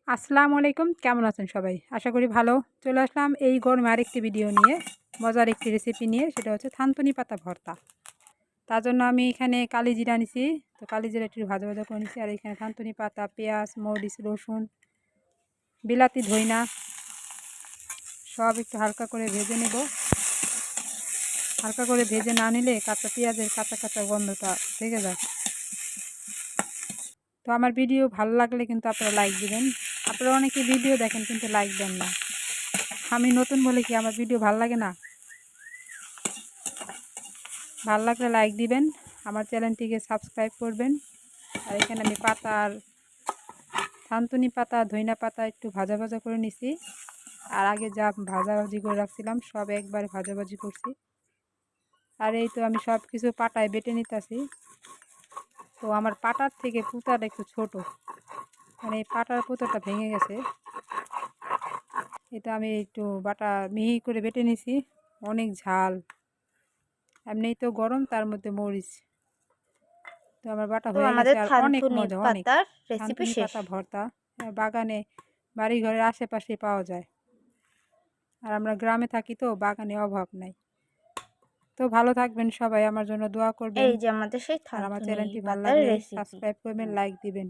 আসসালামু আলাইকুম, কেমন আছেন সবাই? আশা করি ভালো। চলে আসলাম এই গরমে আরেকটি ভিডিও নিয়ে, মজার একটি রেসিপি নিয়ে। সেটা হচ্ছে থানতুনি পাতা ভর্তা। তার জন্য আমি এখানে কালিজিরা নিছি। তো কালিজিরা একটু ভাজা ভাজা করে নিছি। আর এখানে থানতুনি পাতা, পেঁয়াজ, মরিচ, রসুন, বিলাতি, ধইনা সব একটু হালকা করে ভেজে নেব। হালকা করে ভেজে না নিলে কাঁচা পেঁয়াজের কাঁচা কাঁচা গন্ধটা থেকে যায়। তো আমার ভিডিও ভালো লাগলে কিন্তু আপনারা লাইক দিবেন। আপনারা অনেকে ভিডিও দেখেন কিন্তু লাইক দেন না। আমি নতুন বলে কি আমার ভিডিও ভালো লাগে না? ভালো লাগলে লাইক দিবেন, আমার চ্যানেলটিকে সাবস্ক্রাইব করবেন। আর এখানে আমি পাতার থানতুনি পাতা, ধইনা পাতা একটু ভাজা ভাজা করে নিছি। আর আগে যা ভাজাভাজি করে রাখছিলাম সব একবার ভাজাভাজি করছি। আর এই তো আমি সব কিছু পাটায় বেটে নিতেছি। তো আমার পাটার থেকে পুঁতাটা একটু ছোট, মানে এই পাটার পুঁতাটা ভেঙে গেছে। এটা আমি একটু বাটা মিহি করে বেটে নিছি। অনেক ঝাল, এমনিই তো গরম, তার মধ্যে মরিচ। তো আমার বাটা তো হয়ে গেছে। আমাদের আর অনেক থানতুনি মজা, অনেক। পাতার রেসিপি থানতুনি শেষ। পাতা ভর্তা বাগানে, বাড়িঘরের আশেপাশে পাওয়া যায়। আর আমরা গ্রামে থাকি তো বাগানে অভাব নাই। তো ভালো থাকবেন সবাই, আমার জন্য দোয়া করবেন। এই যে আমাদের সেই আর আমার থানতুনি চ্যানেলটি ভালো পাতার লাগলে রেসিপি। সাবস্ক্রাইব করবেন, লাইক দিবেন।